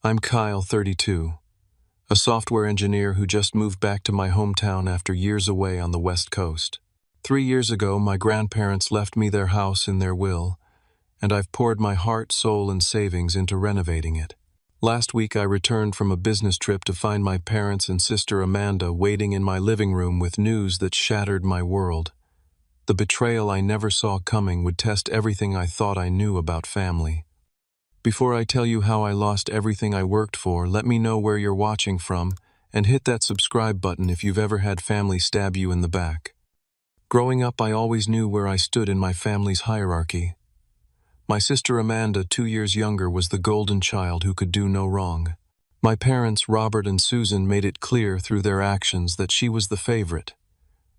I'm Kyle, 32, a software engineer who just moved back to my hometown after years away on the West Coast. 3 years ago, my grandparents left me their house in their will, and I've poured my heart, soul, and savings into renovating it. Last week, I returned from a business trip to find my parents and sister Amanda waiting in my living room with news that shattered my world. The betrayal I never saw coming would test everything I thought I knew about family. Before I tell you how I lost everything I worked for, let me know where you're watching from and hit that subscribe button if you've ever had family stab you in the back. Growing up, I always knew where I stood in my family's hierarchy. My sister Amanda, 2 years younger, was the golden child who could do no wrong. My parents, Robert and Susan, made it clear through their actions that she was the favorite.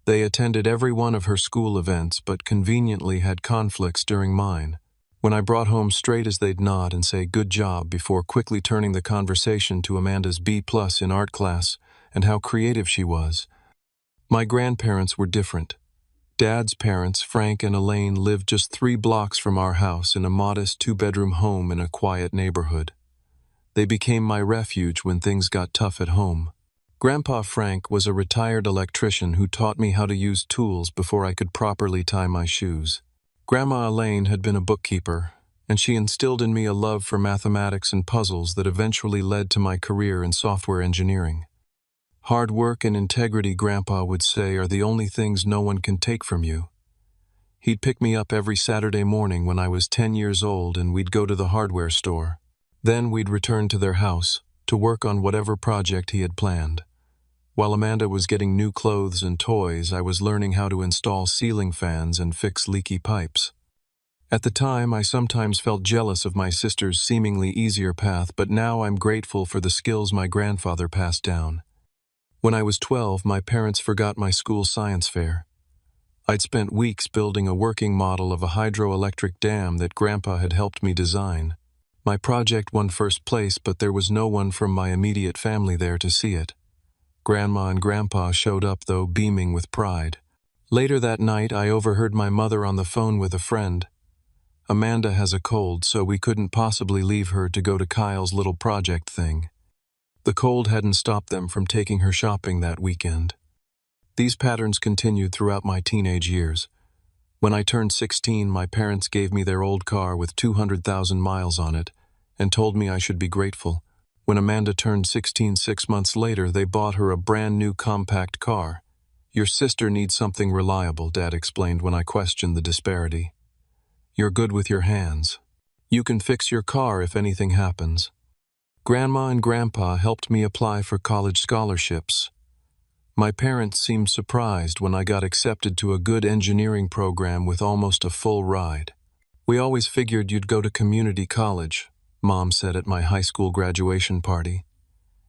They attended every one of her school events, but conveniently had conflicts during mine. When I brought home straight as they'd nod and say good job before quickly turning the conversation to Amanda's B+ in art class and how creative she was. My grandparents were different. Dad's parents, Frank and Elaine, lived just 3 blocks from our house in a modest 2-bedroom home in a quiet neighborhood. They became my refuge when things got tough at home. Grandpa Frank was a retired electrician who taught me how to use tools before I could properly tie my shoes. Grandma Elaine had been a bookkeeper, and she instilled in me a love for mathematics and puzzles that eventually led to my career in software engineering. Hard work and integrity, Grandpa would say, are the only things no one can take from you. He'd pick me up every Saturday morning when I was 10 years old, and we'd go to the hardware store. Then we'd return to their house to work on whatever project he had planned. While Amanda was getting new clothes and toys, I was learning how to install ceiling fans and fix leaky pipes. At the time, I sometimes felt jealous of my sister's seemingly easier path, but now I'm grateful for the skills my grandfather passed down. When I was 12, my parents forgot my school science fair. I'd spent weeks building a working model of a hydroelectric dam that Grandpa had helped me design. My project won first place, but there was no one from my immediate family there to see it. Grandma and Grandpa showed up, though, beaming with pride. Later that night, I overheard my mother on the phone with a friend. Amanda has a cold, so we couldn't possibly leave her to go to Kyle's little project thing. The cold hadn't stopped them from taking her shopping that weekend. These patterns continued throughout my teenage years. When I turned 16, my parents gave me their old car with 200,000 miles on it and told me I should be grateful. When Amanda turned 16 6 months later, they bought her a brand new compact car. "Your sister needs something reliable," Dad explained when I questioned the disparity. "You're good with your hands. You can fix your car if anything happens." Grandma and Grandpa helped me apply for college scholarships. My parents seemed surprised when I got accepted to a good engineering program with almost a full ride. "We always figured you'd go to community college," Mom said at my high school graduation party.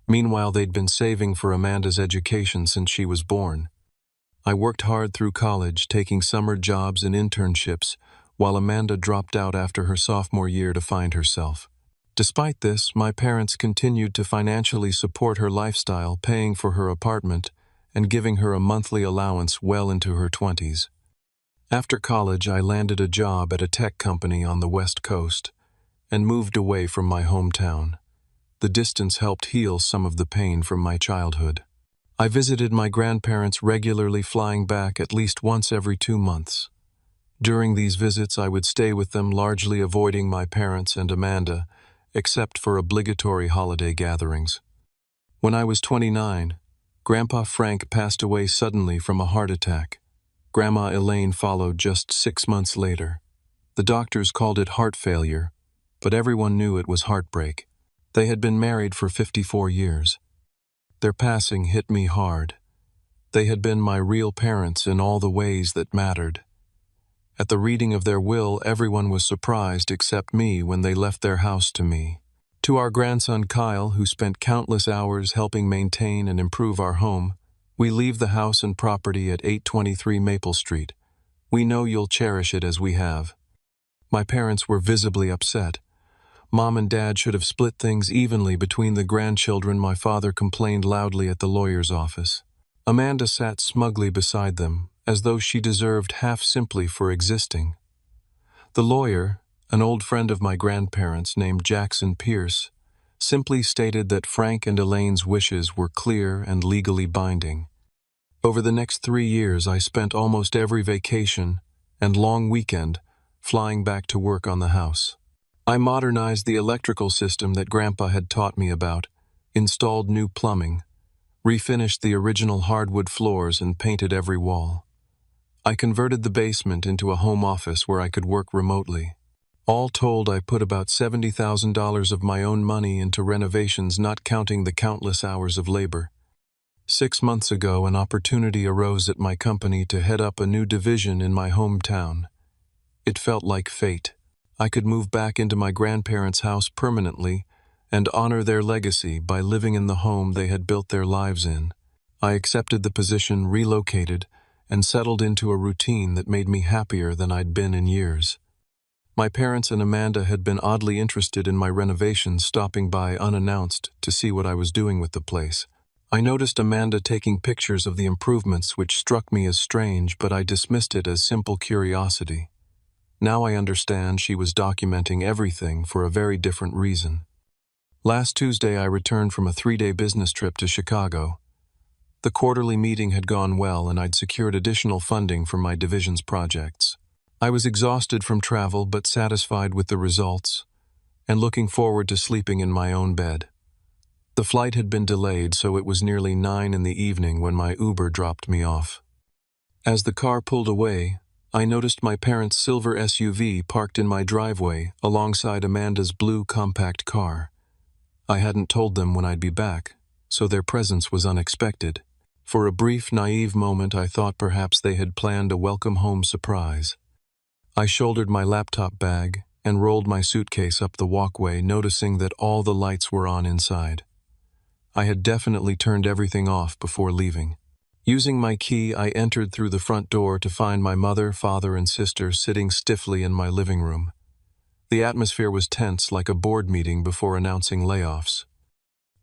Meanwhile, they'd been saving for Amanda's education since she was born. I worked hard through college, taking summer jobs and internships, while Amanda dropped out after her sophomore year to find herself. Despite this, my parents continued to financially support her lifestyle, paying for her apartment and giving her a monthly allowance well into her 20s. After college, I landed a job at a tech company on the West Coast and moved away from my hometown. The distance helped heal some of the pain from my childhood. I visited my grandparents regularly, flying back at least once every 2 months. During these visits, I would stay with them, largely avoiding my parents and Amanda, except for obligatory holiday gatherings. When I was 29, Grandpa Frank passed away suddenly from a heart attack. Grandma Elaine followed just 6 months later. The doctors called it heart failure, but everyone knew it was heartbreak. They had been married for 54 years. Their passing hit me hard. They had been my real parents in all the ways that mattered. At the reading of their will, everyone was surprised except me when they left their house to me. To our grandson Kyle, who spent countless hours helping maintain and improve our home, we leave the house and property at 823 Maple Street. We know you'll cherish it as we have. My parents were visibly upset. Mom and Dad should have split things evenly between the grandchildren, my father complained loudly at the lawyer's office. Amanda sat smugly beside them, as though she deserved half simply for existing. The lawyer, an old friend of my grandparents named Jackson Pierce, simply stated that Frank and Elaine's wishes were clear and legally binding. Over the next 3 years, I spent almost every vacation and long weekend flying back to work on the house. I modernized the electrical system that Grandpa had taught me about, installed new plumbing, refinished the original hardwood floors, and painted every wall. I converted the basement into a home office where I could work remotely. All told, I put about $70,000 of my own money into renovations, not counting the countless hours of labor. 6 months ago, an opportunity arose at my company to head up a new division in my hometown. It felt like fate. I could move back into my grandparents' house permanently and honor their legacy by living in the home they had built their lives in. I accepted the position, relocated, and settled into a routine that made me happier than I'd been in years. My parents and Amanda had been oddly interested in my renovations, stopping by unannounced to see what I was doing with the place. I noticed Amanda taking pictures of the improvements, which struck me as strange, but I dismissed it as simple curiosity. Now I understand she was documenting everything for a very different reason. Last Tuesday, I returned from a 3-day business trip to Chicago. The quarterly meeting had gone well, and I'd secured additional funding for my division's projects. I was exhausted from travel, but satisfied with the results, and looking forward to sleeping in my own bed. The flight had been delayed, so it was nearly 9 in the evening when my Uber dropped me off. As the car pulled away, I noticed my parents' silver SUV parked in my driveway alongside Amanda's blue compact car. I hadn't told them when I'd be back, so their presence was unexpected. For a brief, naive moment, I thought perhaps they had planned a welcome-home surprise. I shouldered my laptop bag and rolled my suitcase up the walkway, noticing that all the lights were on inside. I had definitely turned everything off before leaving. Using my key, I entered through the front door to find my mother, father, and sister sitting stiffly in my living room. The atmosphere was tense, like a board meeting before announcing layoffs.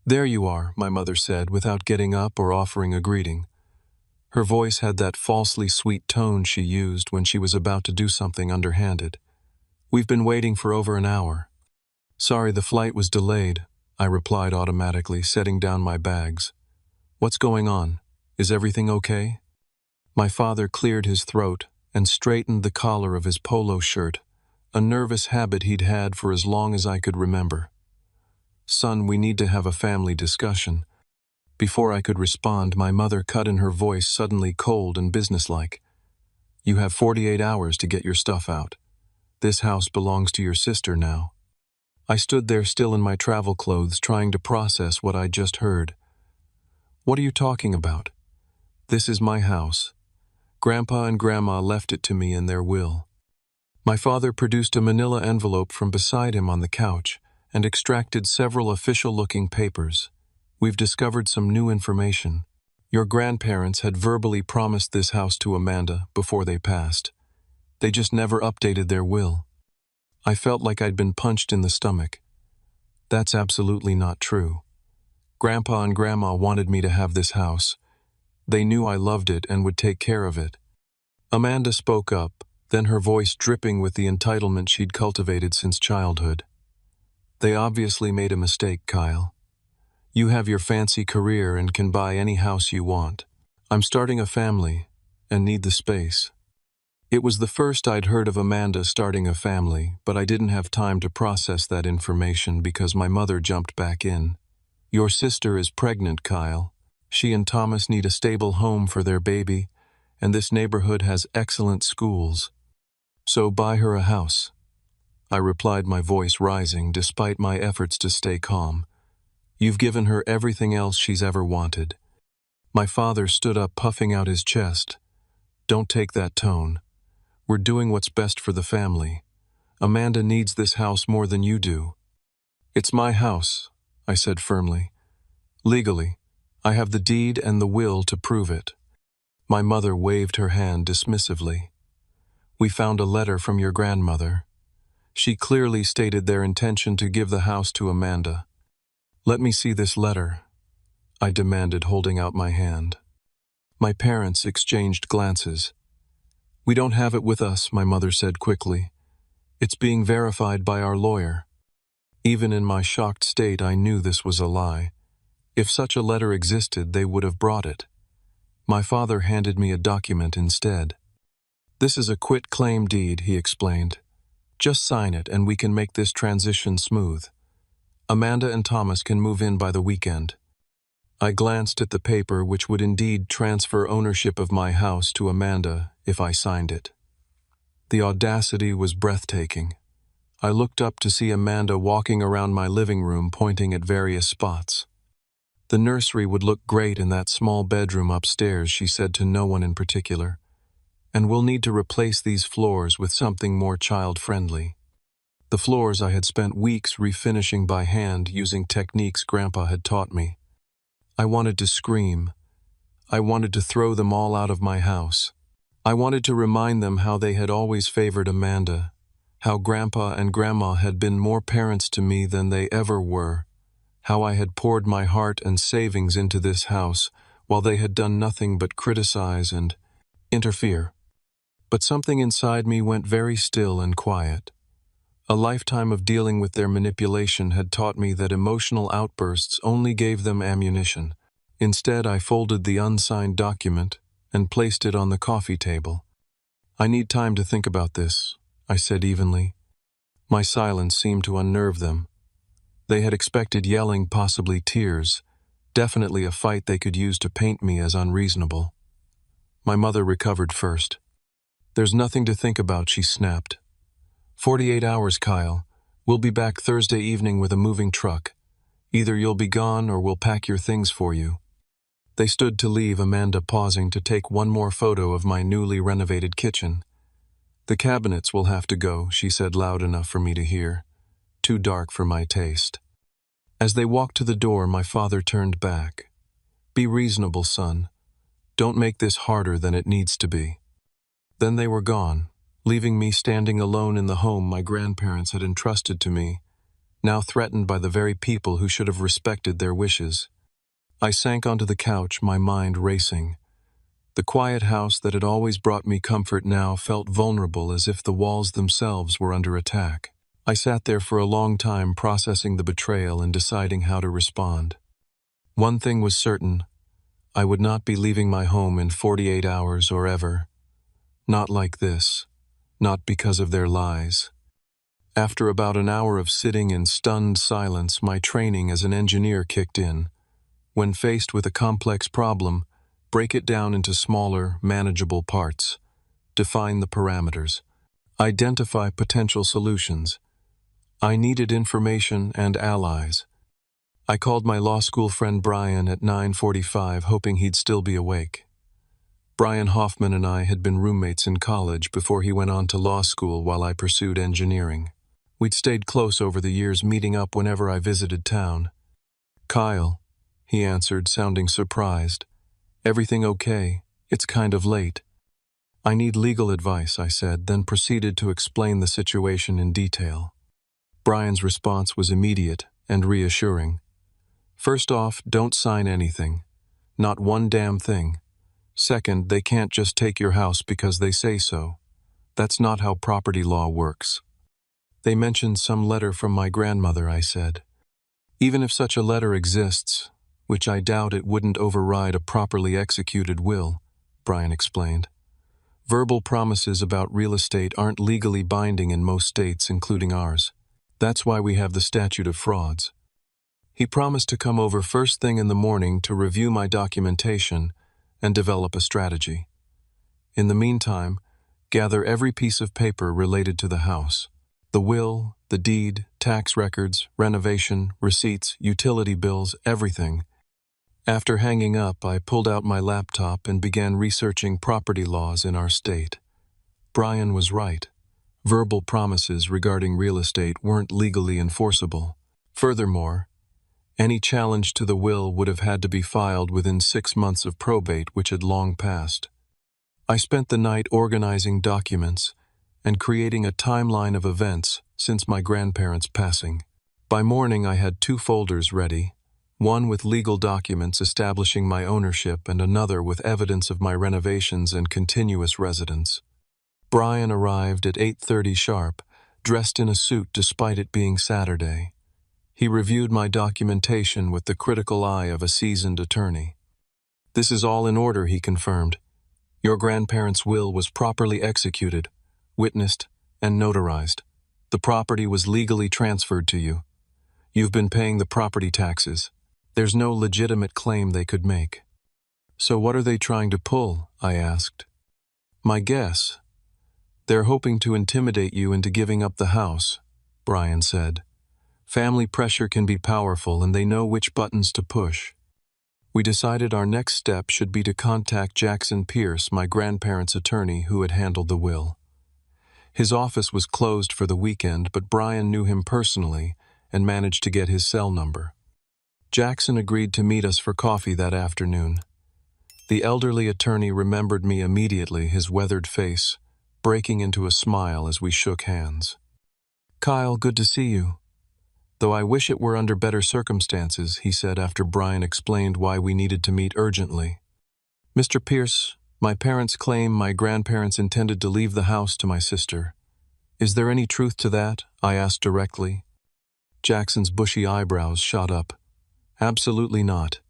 "There you are," my mother said, without getting up or offering a greeting. Her voice had that falsely sweet tone she used when she was about to do something underhanded. "We've been waiting for over an hour." "Sorry, the flight was delayed," I replied automatically, setting down my bags. "What's going on? Is everything okay?" My father cleared his throat and straightened the collar of his polo shirt, a nervous habit he'd had for as long as I could remember. "Son, we need to have a family discussion." Before I could respond, my mother cut in, her voice suddenly cold and businesslike. "You have 48 hours to get your stuff out. This house belongs to your sister now." I stood there still in my travel clothes, trying to process what I'd just heard. "What are you talking about? This is my house. Grandpa and Grandma left it to me in their will." My father produced a manila envelope from beside him on the couch and extracted several official-looking papers. "We've discovered some new information. Your grandparents had verbally promised this house to Amanda before they passed. They just never updated their will." I felt like I'd been punched in the stomach. That's absolutely not true. Grandpa and Grandma wanted me to have this house. They knew I loved it and would take care of it. Amanda spoke up, then her voice dripping with the entitlement she'd cultivated since childhood. "They obviously made a mistake, Kyle. You have your fancy career and can buy any house you want. I'm starting a family and need the space." It was the first I'd heard of Amanda starting a family, but I didn't have time to process that information because my mother jumped back in. "Your sister is pregnant, Kyle. She and Thomas need a stable home for their baby, and this neighborhood has excellent schools. So buy her a house." I replied, my voice rising despite my efforts to stay calm. "You've given her everything else she's ever wanted." My father stood up, puffing out his chest. "Don't take that tone. We're doing what's best for the family. Amanda needs this house more than you do." "It's my house," I said firmly. "Legally, I have the deed and the will to prove it." My mother waved her hand dismissively. "We found a letter from your grandmother. She clearly stated their intention to give the house to Amanda." "Let me see this letter," I demanded, holding out my hand. My parents exchanged glances. "We don't have it with us," my mother said quickly. "It's being verified by our lawyer." Even in my shocked state, I knew this was a lie. If such a letter existed, they would have brought it. My father handed me a document instead. "This is a quit-claim deed," he explained. "Just sign it and we can make this transition smooth. Amanda and Thomas can move in by the weekend." I glanced at the paper, which would indeed transfer ownership of my house to Amanda if I signed it. The audacity was breathtaking. I looked up to see Amanda walking around my living room pointing at various spots. "The nursery would look great in that small bedroom upstairs," she said to no one in particular. "And we'll need to replace these floors with something more child-friendly." The floors I had spent weeks refinishing by hand using techniques Grandpa had taught me. I wanted to scream. I wanted to throw them all out of my house. I wanted to remind them how they had always favored Amanda, how Grandpa and Grandma had been more parents to me than they ever were, how I had poured my heart and savings into this house while they had done nothing but criticize and interfere. But something inside me went very still and quiet. A lifetime of dealing with their manipulation had taught me that emotional outbursts only gave them ammunition. Instead, I folded the unsigned document and placed it on the coffee table. "I need time to think about this," I said evenly. My silence seemed to unnerve them. They had expected yelling, possibly tears, definitely a fight they could use to paint me as unreasonable. My mother recovered first. "There's nothing to think about," she snapped. 48 hours, Kyle. We'll be back Thursday evening with a moving truck. Either you'll be gone or we'll pack your things for you." They stood to leave, Amanda pausing to take one more photo of my newly renovated kitchen. "The cabinets will have to go," she said loud enough for me to hear. Too dark for my taste. As they walked to the door, my father turned back. "Be reasonable, son. Don't make this harder than it needs to be." Then they were gone, leaving me standing alone in the home my grandparents had entrusted to me, now threatened by the very people who should have respected their wishes. I sank onto the couch, my mind racing. The quiet house that had always brought me comfort now felt vulnerable, as if the walls themselves were under attack. I sat there for a long time, processing the betrayal and deciding how to respond. One thing was certain: I would not be leaving my home in 48 hours or ever. Not like this. Not because of their lies. After about an hour of sitting in stunned silence, my training as an engineer kicked in. When faced with a complex problem, break it down into smaller, manageable parts. Define the parameters. Identify potential solutions. I needed information and allies. I called my law school friend Brian at 9:45, hoping he'd still be awake. Brian Hoffman and I had been roommates in college before he went on to law school while I pursued engineering. We'd stayed close over the years, meeting up whenever I visited town. "Kyle," he answered, sounding surprised. "Everything okay? It's kind of late." "I need legal advice," I said, then proceeded to explain the situation in detail. Brian's response was immediate and reassuring. "First off, don't sign anything. Not one damn thing. Second, they can't just take your house because they say so. That's not how property law works." "They mentioned some letter from my grandmother," I said. "Even if such a letter exists, which I doubt, it wouldn't override a properly executed will," Brian explained. "Verbal promises about real estate aren't legally binding in most states, including ours. That's why we have the statute of frauds." He promised to come over first thing in the morning to review my documentation and develop a strategy. In the meantime, gather every piece of paper related to the house: the will, the deed, tax records, renovation, receipts, utility bills, everything. After hanging up, I pulled out my laptop and began researching property laws in our state. Brian was right. Verbal promises regarding real estate weren't legally enforceable. Furthermore, any challenge to the will would have had to be filed within 6 months of probate, which had long passed. I spent the night organizing documents and creating a timeline of events since my grandparents' passing. By morning, I had 2 folders ready, one with legal documents establishing my ownership and another with evidence of my renovations and continuous residence. Brian arrived at 8:30 sharp, dressed in a suit despite it being Saturday. He reviewed my documentation with the critical eye of a seasoned attorney. "This is all in order," he confirmed. "Your grandparents' will was properly executed, witnessed, and notarized. The property was legally transferred to you. You've been paying the property taxes. There's no legitimate claim they could make." "So what are they trying to pull?" I asked. "My guess. They're hoping to intimidate you into giving up the house," Brian said. "Family pressure can be powerful, and they know which buttons to push." We decided our next step should be to contact Jackson Pierce, my grandparents' attorney who had handled the will. His office was closed for the weekend, but Brian knew him personally and managed to get his cell number. Jackson agreed to meet us for coffee that afternoon. The elderly attorney remembered me immediately, his weathered face breaking into a smile as we shook hands. "Kyle, good to see you. Though I wish it were under better circumstances," he said after Brian explained why we needed to meet urgently. "Mr. Pierce, my parents claim my grandparents intended to leave the house to my sister. Is there any truth to that?" I asked directly. Jackson's bushy eyebrows shot up. "Absolutely not.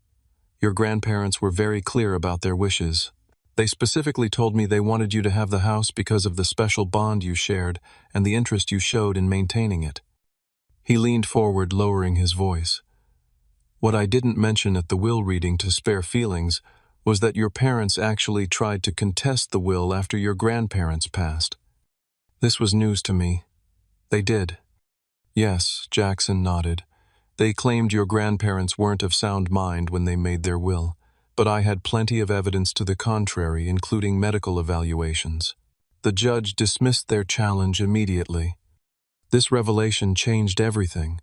Your grandparents were very clear about their wishes. They specifically told me they wanted you to have the house because of the special bond you shared and the interest you showed in maintaining it." He leaned forward, lowering his voice. "What I didn't mention at the will reading to spare feelings was that your parents actually tried to contest the will after your grandparents passed. This was news to me." "They did?" "Yes," Jackson nodded. "They claimed your grandparents weren't of sound mind when they made their will, but I had plenty of evidence to the contrary, including medical evaluations." The judge dismissed their challenge immediately. This revelation changed everything.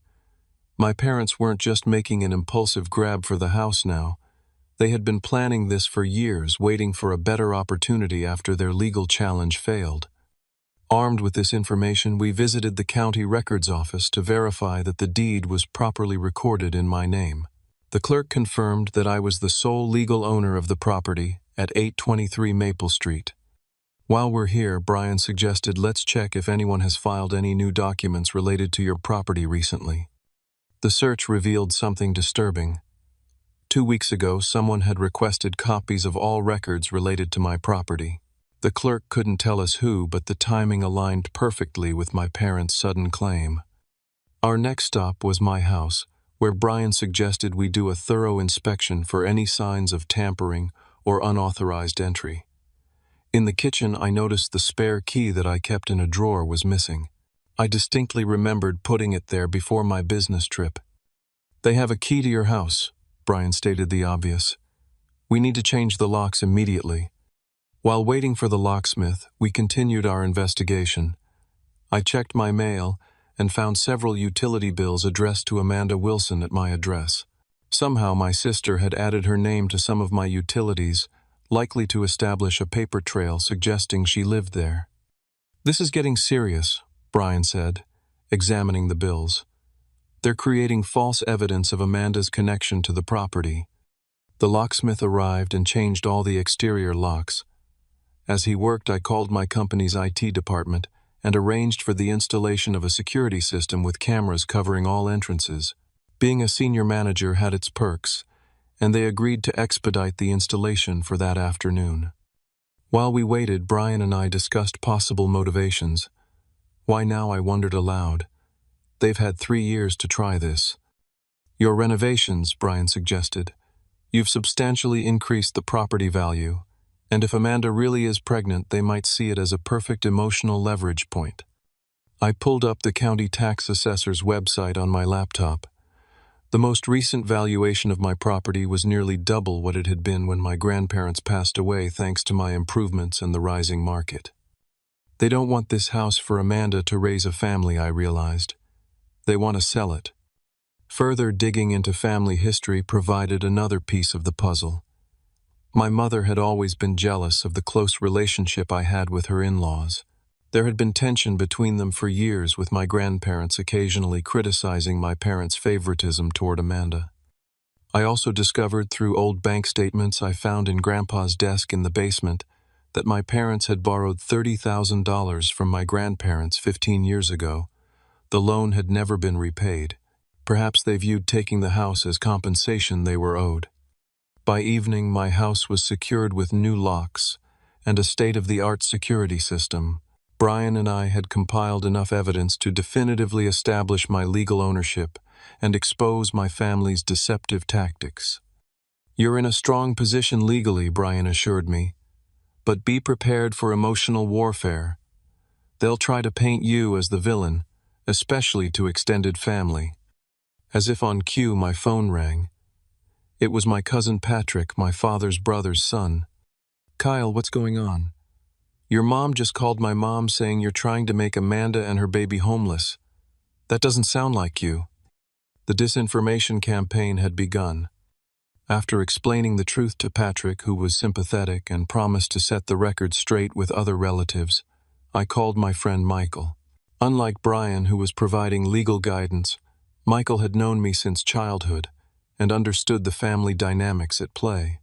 My parents weren't just making an impulsive grab for the house now. They had been planning this for years, waiting for a better opportunity after their legal challenge failed. Armed with this information, we visited the county records office to verify that the deed was properly recorded in my name. The clerk confirmed that I was the sole legal owner of the property at 823 Maple Street. "While we're here," Brian suggested, "let's check if anyone has filed any new documents related to your property recently." The search revealed something disturbing. 2 weeks ago, someone had requested copies of all records related to my property. The clerk couldn't tell us who, but the timing aligned perfectly with my parents' sudden claim. Our next stop was my house, where Brian suggested we do a thorough inspection for any signs of tampering or unauthorized entry. In the kitchen, I noticed the spare key that I kept in a drawer was missing. I distinctly remembered putting it there before my business trip. "They have a key to your house," Brian stated the obvious. "We need to change the locks immediately." While waiting for the locksmith, we continued our investigation. I checked my mail and found several utility bills addressed to Amanda Wilson at my address. Somehow my sister had added her name to some of my utilities, likely to establish a paper trail suggesting she lived there. "This is getting serious," Brian said, examining the bills. "They're creating false evidence of Amanda's connection to the property." The locksmith arrived and changed all the exterior locks. As he worked, I called my company's IT department and arranged for the installation of a security system with cameras covering all entrances. Being a senior manager had its perks, and they agreed to expedite the installation for that afternoon. While we waited, Brian and I discussed possible motivations. Why now, I wondered aloud. They've had 3 years to try this. "Your renovations," Brian suggested. "You've substantially increased the property value, and if Amanda really is pregnant, they might see it as a perfect emotional leverage point." I pulled up the county tax assessor's website on my laptop. The most recent valuation of my property was nearly double what it had been when my grandparents passed away, thanks to my improvements and the rising market. They don't want this house for Amanda to raise a family, I realized. They want to sell it. Further digging into family history provided another piece of the puzzle. My mother had always been jealous of the close relationship I had with her in-laws. There had been tension between them for years, with my grandparents occasionally criticizing my parents' favoritism toward Amanda. I also discovered through old bank statements I found in Grandpa's desk in the basement that my parents had borrowed $30,000 from my grandparents 15 years ago. The loan had never been repaid. Perhaps they viewed taking the house as compensation they were owed. By evening, my house was secured with new locks and a state-of-the-art security system. Brian and I had compiled enough evidence to definitively establish my legal ownership and expose my family's deceptive tactics. "You're in a strong position legally," Brian assured me, "but be prepared for emotional warfare. They'll try to paint you as the villain, especially to extended family." As if on cue, my phone rang. It was my cousin Patrick, my father's brother's son. "Kyle, what's going on? Your mom just called my mom saying you're trying to make Amanda and her baby homeless. That doesn't sound like you." The disinformation campaign had begun. After explaining the truth to Patrick, who was sympathetic and promised to set the record straight with other relatives, I called my friend Michael. Unlike Brian, who was providing legal guidance, Michael had known me since childhood and understood the family dynamics at play.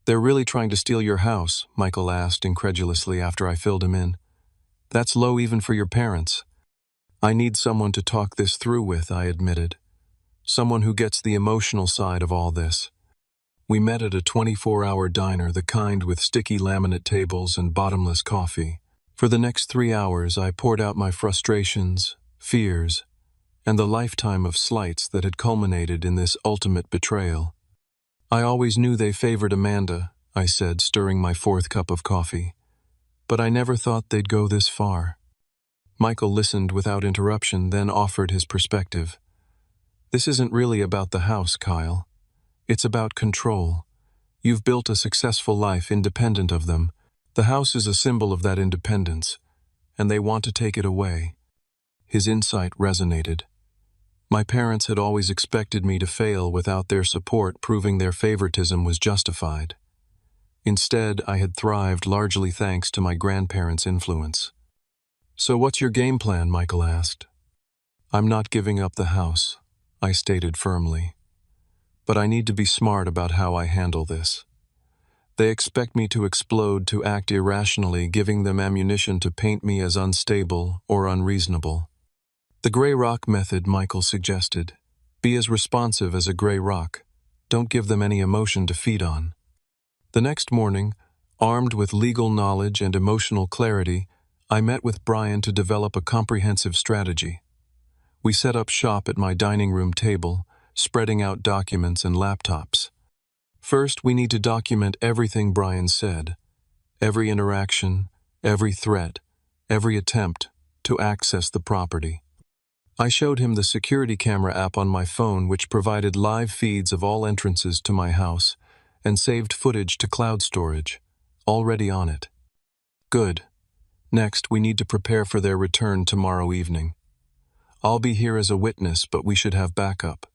"They're really trying to steal your house?" Michael asked incredulously after I filled him in. "That's low even for your parents." "I need someone to talk this through with," I admitted. "Someone who gets the emotional side of all this." We met at a 24-hour diner, the kind with sticky laminate tables and bottomless coffee. For the next 3 hours, I poured out my frustrations, fears, and the lifetime of slights that had culminated in this ultimate betrayal. "I always knew they favored Amanda," I said, stirring my 4th cup of coffee. "But I never thought they'd go this far." Michael listened without interruption, then offered his perspective. "This isn't really about the house, Kyle. It's about control. You've built a successful life independent of them. The house is a symbol of that independence, and they want to take it away." His insight resonated. My parents had always expected me to fail without their support, proving their favoritism was justified. Instead, I had thrived largely thanks to my grandparents' influence. "So what's your game plan?" Michael asked. "I'm not giving up the house," I stated firmly. "But I need to be smart about how I handle this. They expect me to explode, to act irrationally, giving them ammunition to paint me as unstable or unreasonable." "The gray rock method," Michael suggested. "Be as responsive as a gray rock. Don't give them any emotion to feed on." The next morning, armed with legal knowledge and emotional clarity, I met with Brian to develop a comprehensive strategy. We set up shop at my dining room table, spreading out documents and laptops. "First, we need to document everything Brian said. Every interaction, every threat, every attempt to access the property." I showed him the security camera app on my phone, which provided live feeds of all entrances to my house and saved footage to cloud storage, already on it. "Good. Next, we need to prepare for their return tomorrow evening. I'll be here as a witness, but we should have backup."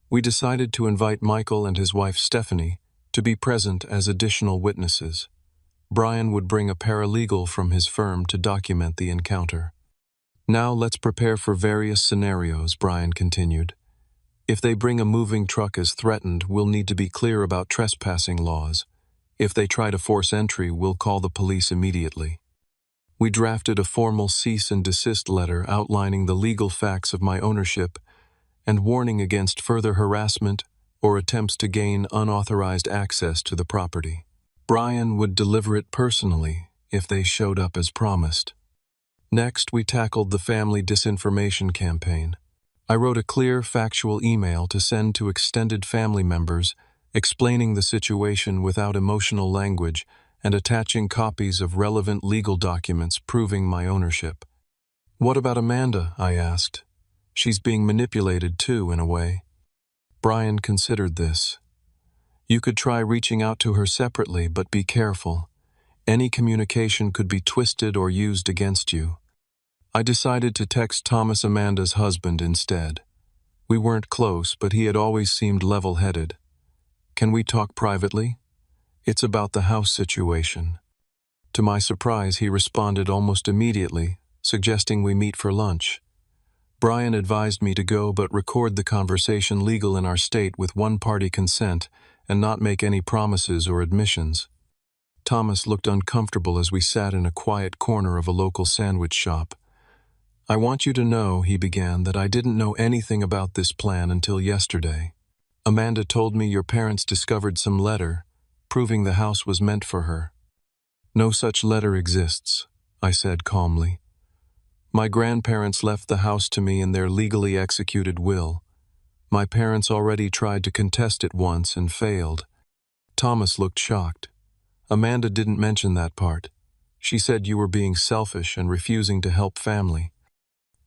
We decided to invite Michael and his wife Stephanie to be present as additional witnesses. Brian would bring a paralegal from his firm to document the encounter. "Now let's prepare for various scenarios," Brian continued. "If they bring a moving truck as threatened, we'll need to be clear about trespassing laws. If they try to force entry, we'll call the police immediately." We drafted a formal cease and desist letter outlining the legal facts of my ownership and warning against further harassment or attempts to gain unauthorized access to the property. Brian would deliver it personally if they showed up as promised. Next, we tackled the family disinformation campaign. I wrote a clear, factual email to send to extended family members, explaining the situation without emotional language and attaching copies of relevant legal documents proving my ownership. "What about Amanda?" I asked. "She's being manipulated too, in a way." Brian considered this. "You could try reaching out to her separately, but be careful. Any communication could be twisted or used against you." I decided to text Thomas, Amanda's husband, instead. We weren't close, but he had always seemed level-headed. "Can we talk privately? It's about the house situation." To my surprise, he responded almost immediately, suggesting we meet for lunch. Brian advised me to go but record the conversation legal in our state with one-party consent and not make any promises or admissions. Thomas looked uncomfortable as we sat in a quiet corner of a local sandwich shop. "I want you to know," he began, "that I didn't know anything about this plan until yesterday. Amanda told me your parents discovered some letter proving the house was meant for her." "No such letter exists," I said calmly. "My grandparents left the house to me in their legally executed will. My parents already tried to contest it once and failed." Thomas looked shocked. "Amanda didn't mention that part. She said you were being selfish and refusing to help family."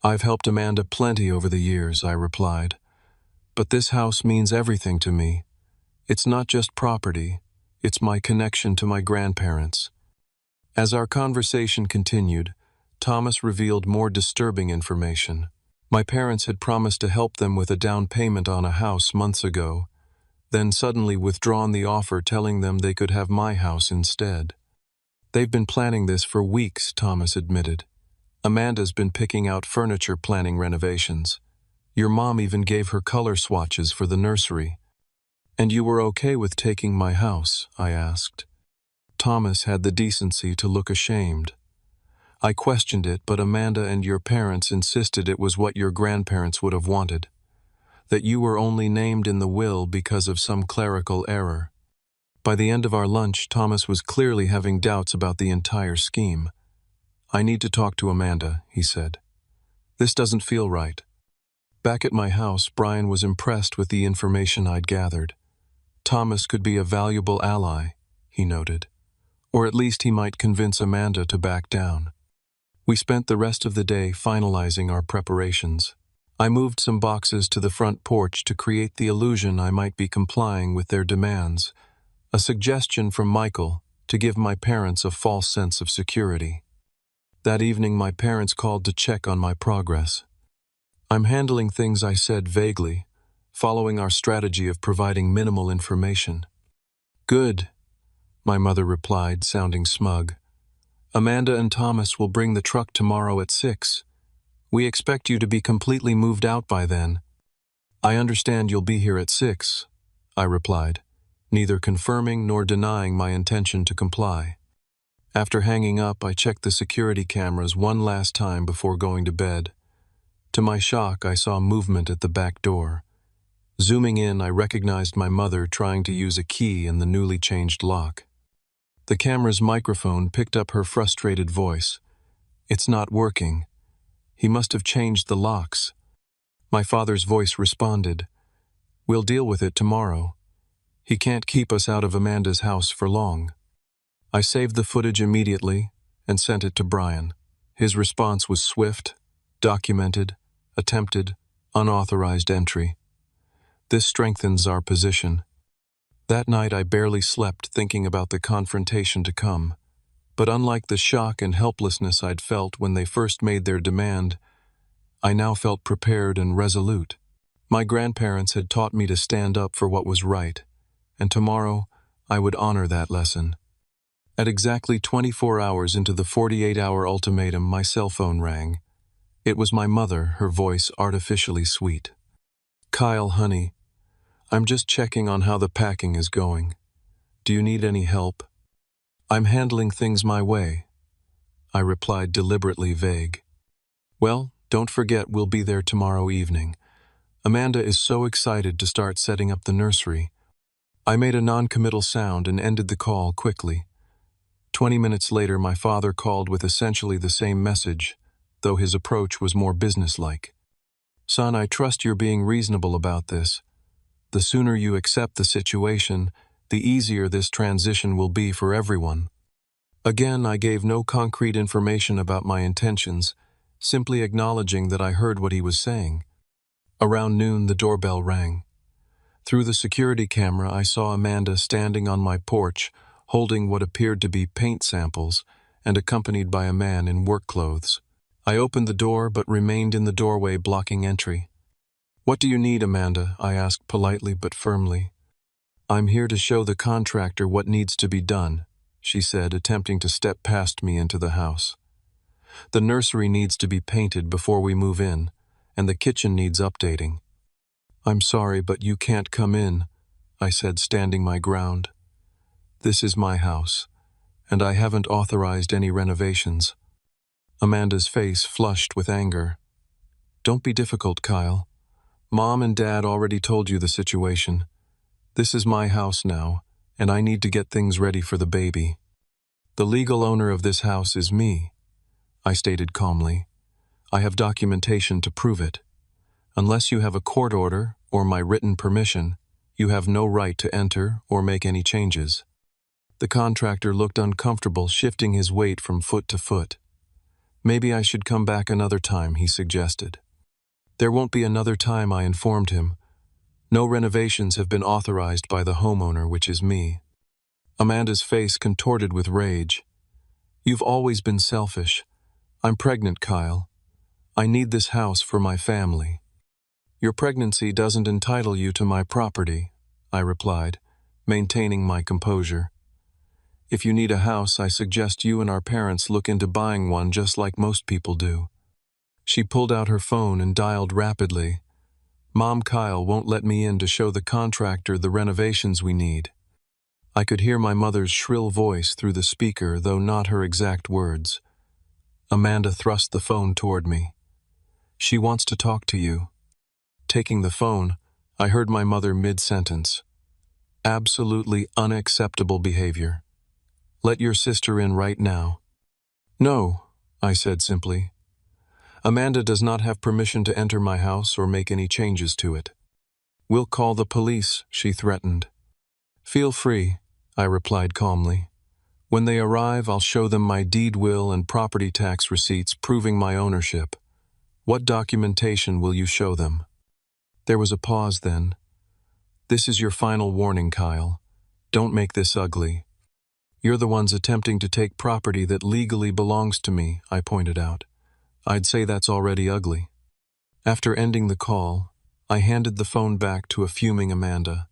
"I've helped Amanda plenty over the years," I replied. "But this house means everything to me. It's not just property, it's my connection to my grandparents." As our conversation continued, Thomas revealed more disturbing information. My parents had promised to help them with a down payment on a house months ago, then suddenly withdrawn the offer, telling them they could have my house instead. "They've been planning this for weeks," Thomas admitted. "Amanda's been picking out furniture, planning renovations. Your mom even gave her color swatches for the nursery." "And you were okay with taking my house?" I asked. Thomas had the decency to look ashamed. "I questioned it, but Amanda and your parents insisted it was what your grandparents would have wanted, that you were only named in the will because of some clerical error." By the end of our lunch, Thomas was clearly having doubts about the entire scheme. "I need to talk to Amanda," he said. "This doesn't feel right." Back at my house, Brian was impressed with the information I'd gathered. Thomas could be a valuable ally, he noted. Or at least he might convince Amanda to back down. We spent the rest of the day finalizing our preparations. I moved some boxes to the front porch to create the illusion I might be complying with their demands, a suggestion from Michael to give my parents a false sense of security. That evening, my parents called to check on my progress. "I'm handling things," I said vaguely, following our strategy of providing minimal information. "Good," my mother replied, sounding smug. "Amanda and Thomas will bring the truck tomorrow at 6. We expect you to be completely moved out by then." "I understand you'll be here at 6, I replied, neither confirming nor denying my intention to comply. After hanging up, I checked the security cameras one last time before going to bed. To my shock, I saw movement at the back door. Zooming in, I recognized my mother trying to use a key in the newly changed lock. The camera's microphone picked up her frustrated voice. "It's not working. He must have changed the locks." My father's voice responded, "We'll deal with it tomorrow. He can't keep us out of Amanda's house for long." I saved the footage immediately and sent it to Brian. His response was swift: "Documented, attempted, unauthorized entry. This strengthens our position." That night I barely slept, thinking about the confrontation to come. But unlike the shock and helplessness I'd felt when they first made their demand, I now felt prepared and resolute. My grandparents had taught me to stand up for what was right, and tomorrow I would honor that lesson. At exactly 24 hours into the 48-hour ultimatum, my cell phone rang. It was my mother, her voice artificially sweet. "Kyle, honey, I'm just checking on how the packing is going. Do you need any help?" "I'm handling things my way," I replied, deliberately vague. "Well, don't forget we'll be there tomorrow evening. Amanda is so excited to start setting up the nursery." I made a non-committal sound and ended the call quickly. 20 minutes later, my father called with essentially the same message, though his approach was more businesslike. "Son, I trust you're being reasonable about this. The sooner you accept the situation, the easier this transition will be for everyone." Again, I gave no concrete information about my intentions, simply acknowledging that I heard what he was saying. Around noon, the doorbell rang. Through the security camera, I saw Amanda standing on my porch, holding what appeared to be paint samples, and accompanied by a man in work clothes. I opened the door but remained in the doorway, blocking entry. "What do you need, Amanda?" I asked politely but firmly. "I'm here to show the contractor what needs to be done," she said, attempting to step past me into the house. "The nursery needs to be painted before we move in, and the kitchen needs updating." "I'm sorry, but you can't come in," I said, standing my ground. "This is my house, and I haven't authorized any renovations." Amanda's face flushed with anger. Don't be difficult, Kyle. Mom and Dad already told you the situation. This is my house now, and I need to get things ready for the baby. The legal owner of this house is me, I stated calmly. I have documentation to prove it. Unless you have a court order or my written permission, you have no right to enter or make any changes. The contractor looked uncomfortable, shifting his weight from foot to foot. Maybe I should come back another time, he suggested. There won't be another time, I informed him. No renovations have been authorized by the homeowner, which is me. Amanda's face contorted with rage. You've always been selfish. I'm pregnant, Kyle. I need this house for my family. Your pregnancy doesn't entitle you to my property, I replied, maintaining my composure. If you need a house, I suggest you and our parents look into buying one just like most people do. She pulled out her phone and dialed rapidly. Mom, Kyle won't let me in to show the contractor the renovations we need. I could hear my mother's shrill voice through the speaker, though not her exact words. Amanda thrust the phone toward me. She wants to talk to you. Taking the phone, I heard my mother mid-sentence. Absolutely unacceptable behavior. Let your sister in right now. No, I said simply. Amanda does not have permission to enter my house or make any changes to it. We'll call the police, she threatened. Feel free, I replied calmly. When they arrive, I'll show them my deed will and property tax receipts proving my ownership. What documentation will you show them? There was a pause then. This is your final warning, Kyle. Don't make this ugly. You're the ones attempting to take property that legally belongs to me, I pointed out. I'd say that's already ugly. After ending the call, I handed the phone back to a fuming Amanda.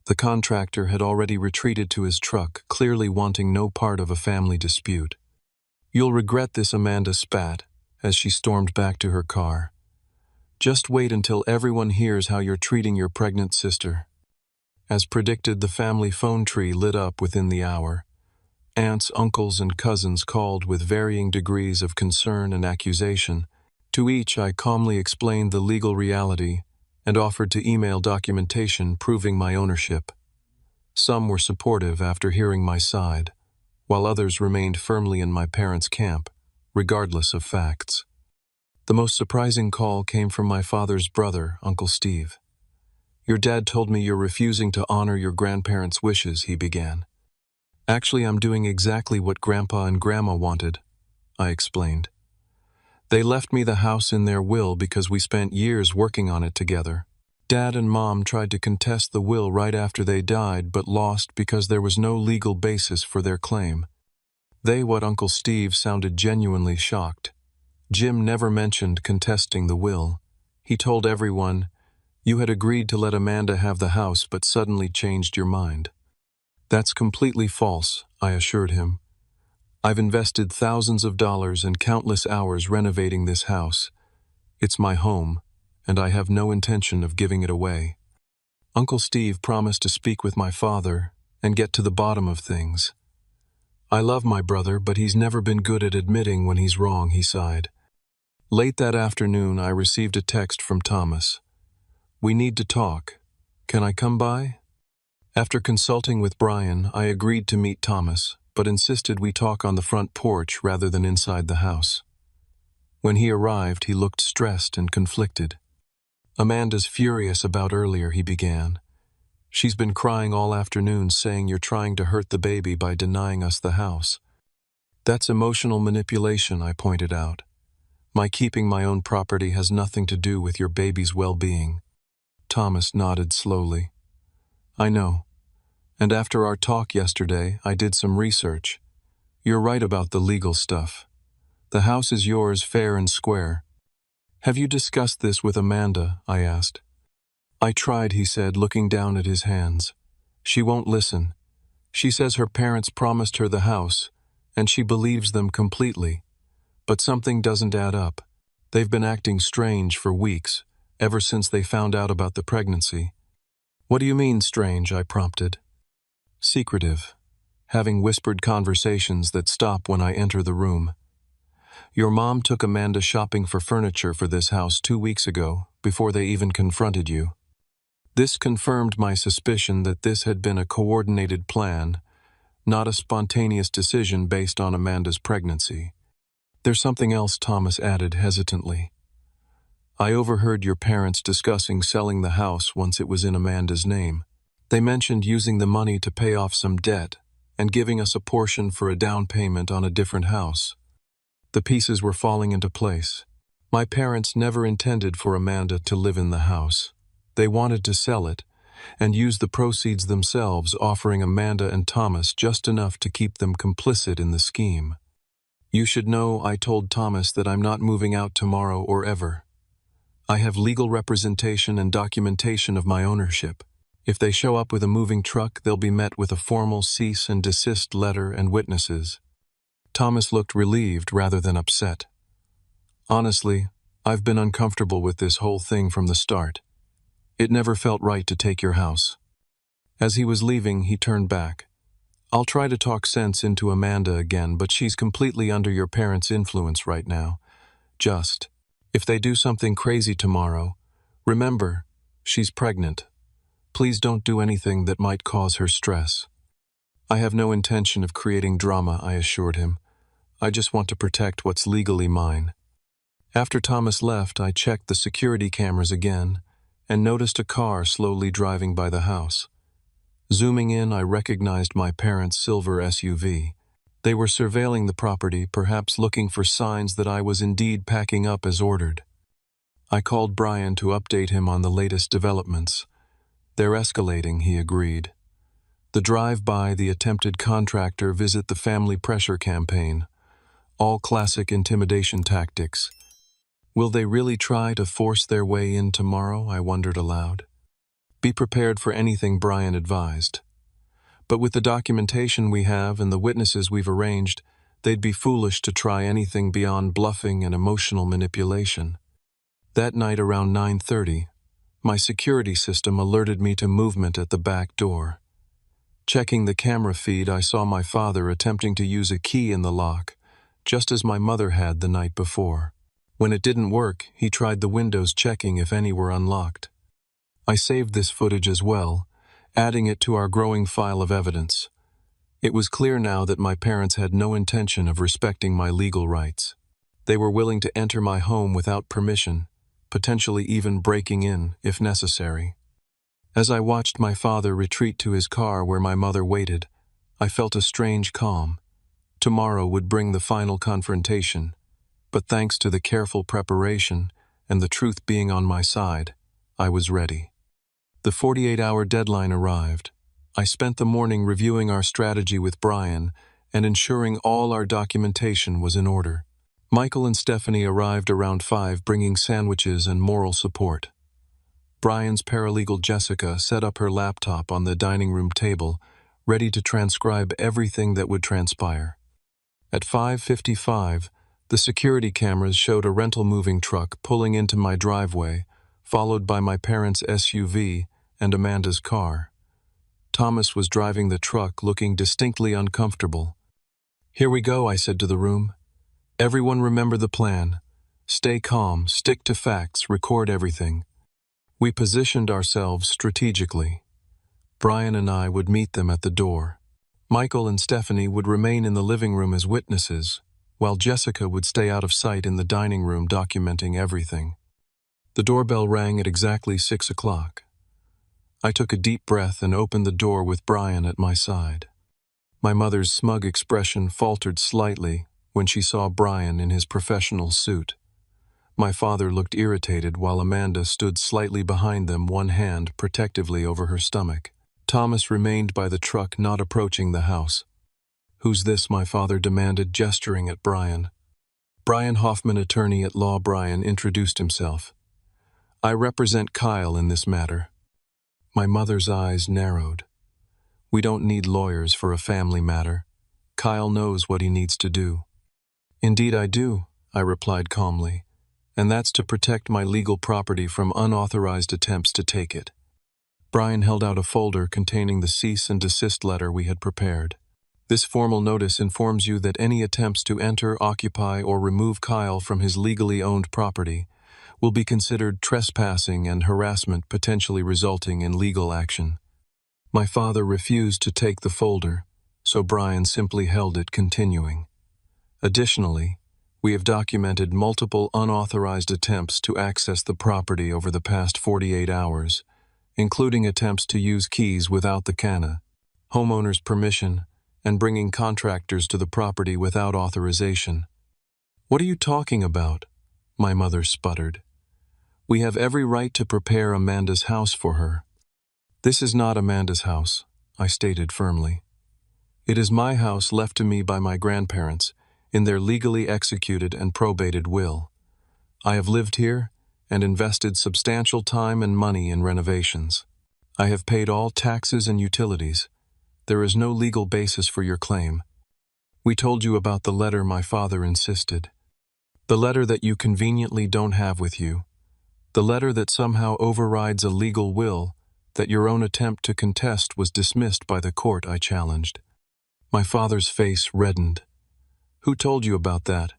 The contractor had already retreated to his truck, clearly wanting no part of a family dispute. You'll regret this, Amanda spat, as she stormed back to her car. Just wait until everyone hears how you're treating your pregnant sister. As predicted, the family phone tree lit up within the hour. Aunts, uncles, and cousins called with varying degrees of concern and accusation. To each, I calmly explained the legal reality and offered to email documentation proving my ownership. Some were supportive after hearing my side, while others remained firmly in my parents' camp, regardless of facts. The most surprising call came from my father's brother, Uncle Steve. Your dad told me you're refusing to honor your grandparents' wishes, he began. Actually, I'm doing exactly what Grandpa and Grandma wanted, I explained. They left me the house in their will because we spent years working on it together. Dad and Mom tried to contest the will right after they died, but lost because there was no legal basis for their claim. What Uncle Steve sounded genuinely shocked. Jim never mentioned contesting the will. He told everyone, you had agreed to let Amanda have the house but suddenly changed your mind. That's completely false, I assured him. I've invested thousands of dollars and countless hours renovating this house. It's my home, and I have no intention of giving it away. Uncle Steve promised to speak with my father and get to the bottom of things. I love my brother, but he's never been good at admitting when he's wrong, he sighed. Late that afternoon, I received a text from Thomas. We need to talk. Can I come by? After consulting with Brian, I agreed to meet Thomas, but insisted we talk on the front porch rather than inside the house. When he arrived, he looked stressed and conflicted. Amanda's furious about earlier, he began. She's been crying all afternoon saying you're trying to hurt the baby by denying us the house. That's emotional manipulation, I pointed out. My keeping my own property has nothing to do with your baby's well-being. Thomas nodded slowly. I know. And after our talk yesterday, I did some research. You're right about the legal stuff. The house is yours fair and square. Have you discussed this with Amanda? I asked. I tried, he said, looking down at his hands. She won't listen. She says her parents promised her the house, and she believes them completely. But something doesn't add up. They've been acting strange for weeks, ever since they found out about the pregnancy. What do you mean strange? I prompted. Secretive. Having whispered conversations that stop when I enter the room. Your mom took Amanda shopping for furniture for this house 2 weeks ago, before they even confronted you. This confirmed my suspicion that this had been a coordinated plan, not a spontaneous decision based on Amanda's pregnancy. There's something else, Thomas added hesitantly. I overheard your parents discussing selling the house once it was in Amanda's name. They mentioned using the money to pay off some debt and giving us a portion for a down payment on a different house. The pieces were falling into place. My parents never intended for Amanda to live in the house. They wanted to sell it and use the proceeds themselves, offering Amanda and Thomas just enough to keep them complicit in the scheme. You should know, I told Thomas, that I'm not moving out tomorrow or ever. I have legal representation and documentation of my ownership. If they show up with a moving truck, they'll be met with a formal cease and desist letter and witnesses. Thomas looked relieved rather than upset. Honestly, I've been uncomfortable with this whole thing from the start. It never felt right to take your house. As he was leaving, he turned back. I'll try to talk sense into Amanda again, but she's completely under your parents' influence right now. If they do something crazy tomorrow, remember, she's pregnant. Please don't do anything that might cause her stress. I have no intention of creating drama, I assured him. I just want to protect what's legally mine. After Thomas left, I checked the security cameras again and noticed a car slowly driving by the house. Zooming in, I recognized my parents' silver SUV. They were surveilling the property, perhaps looking for signs that I was indeed packing up as ordered. I called Brian to update him on the latest developments. They're escalating, he agreed. The drive-by, the attempted contractor visit, the family pressure campaign. All classic intimidation tactics. Will they really try to force their way in tomorrow? I wondered aloud. Be prepared for anything, Brian advised. But with the documentation we have and the witnesses we've arranged, they'd be foolish to try anything beyond bluffing and emotional manipulation. That night around 9:30, my security system alerted me to movement at the back door. Checking the camera feed, I saw my father attempting to use a key in the lock, just as my mother had the night before. When it didn't work, he tried the windows, checking if any were unlocked. I saved this footage as well, adding it to our growing file of evidence. It was clear now that my parents had no intention of respecting my legal rights. They were willing to enter my home without permission, potentially even breaking in, if necessary. As I watched my father retreat to his car where my mother waited, I felt a strange calm. Tomorrow would bring the final confrontation, but thanks to the careful preparation and the truth being on my side, I was ready. The 48-hour deadline arrived. I spent the morning reviewing our strategy with Brian and ensuring all our documentation was in order. Michael and Stephanie arrived around 5, bringing sandwiches and moral support. Brian's paralegal Jessica set up her laptop on the dining room table, ready to transcribe everything that would transpire. At 5:55, the security cameras showed a rental moving truck pulling into my driveway, followed by my parents' SUV and Amanda's car. Thomas was driving the truck, looking distinctly uncomfortable. Here we go, I said to the room. Everyone remember the plan. Stay calm, stick to facts, record everything. We positioned ourselves strategically. Brian and I would meet them at the door. Michael and Stephanie would remain in the living room as witnesses, while Jessica would stay out of sight in the dining room documenting everything. The doorbell rang at exactly 6 o'clock. I took a deep breath and opened the door with Brian at my side. My mother's smug expression faltered slightly when she saw Brian in his professional suit. My father looked irritated while Amanda stood slightly behind them, one hand protectively over her stomach. Thomas remained by the truck, not approaching the house. Who's this? My father demanded, gesturing at Brian. Brian Hoffman, attorney at law. Brian introduced himself. I represent Kyle in this matter. My mother's eyes narrowed. We don't need lawyers for a family matter. Kyle knows what he needs to do. Indeed I do, I replied calmly, and that's to protect my legal property from unauthorized attempts to take it. Brian held out a folder containing the cease and desist letter we had prepared. This formal notice informs you that any attempts to enter, occupy, or remove Kyle from his legally owned property will be considered trespassing and harassment, potentially resulting in legal action. My father refused to take the folder, so Brian simply held it, continuing. Additionally, we have documented multiple unauthorized attempts to access the property over the past 48 hours, including attempts to use keys without the CANA, homeowner's permission, and bringing contractors to the property without authorization. What are you talking about? My mother sputtered. We have every right to prepare Amanda's house for her. This is not Amanda's house, I stated firmly. It is my house left to me by my grandparents in their legally executed and probated will. I have lived here and invested substantial time and money in renovations. I have paid all taxes and utilities. There is no legal basis for your claim. We told you about the letter, my father insisted. The letter that you conveniently don't have with you. The letter that somehow overrides a legal will that your own attempt to contest was dismissed by the court, I challenged. My father's face reddened. Who told you about that?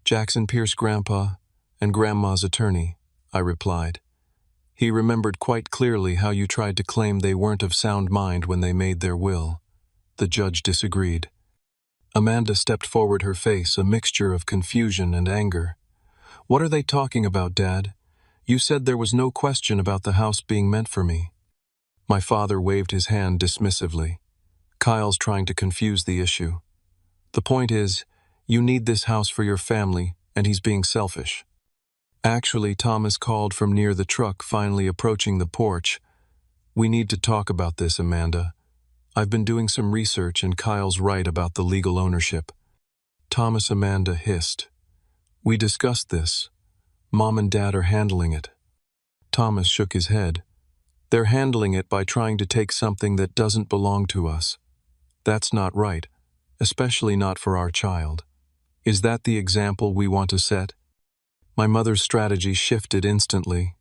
Jackson Pierce, Grandpa, and Grandma's attorney, I replied. He remembered quite clearly how you tried to claim they weren't of sound mind when they made their will. The judge disagreed. Amanda stepped forward, her face a mixture of confusion and anger. What are they talking about, Dad? You said there was no question about the house being meant for me. My father waved his hand dismissively. Kyle's trying to confuse the issue. The point is, you need this house for your family, and he's being selfish. Actually, Thomas called from near the truck, finally approaching the porch. We need to talk about this, Amanda. I've been doing some research, and Kyle's right about the legal ownership. Thomas, Amanda hissed. We discussed this. Mom and Dad are handling it. Thomas shook his head. They're handling it by trying to take something that doesn't belong to us. That's not right, especially not for our child. Is that the example we want to set? My mother's strategy shifted instantly.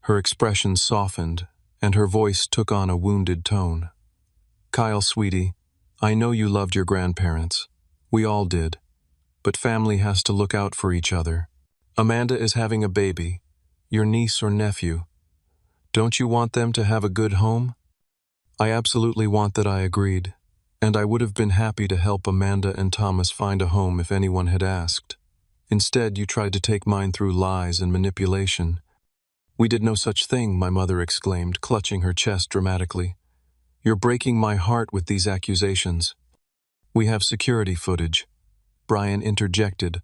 Her expression softened, and her voice took on a wounded tone. Kyle, sweetie, I know you loved your grandparents. We all did. But family has to look out for each other. Amanda is having a baby, your niece or nephew. Don't you want them to have a good home? I absolutely want that, I agreed, and I would have been happy to help Amanda and Thomas find a home if anyone had asked. Instead, you tried to take mine through lies and manipulation. We did no such thing, my mother exclaimed, clutching her chest dramatically. You're breaking my heart with these accusations. We have security footage, Brian interjected,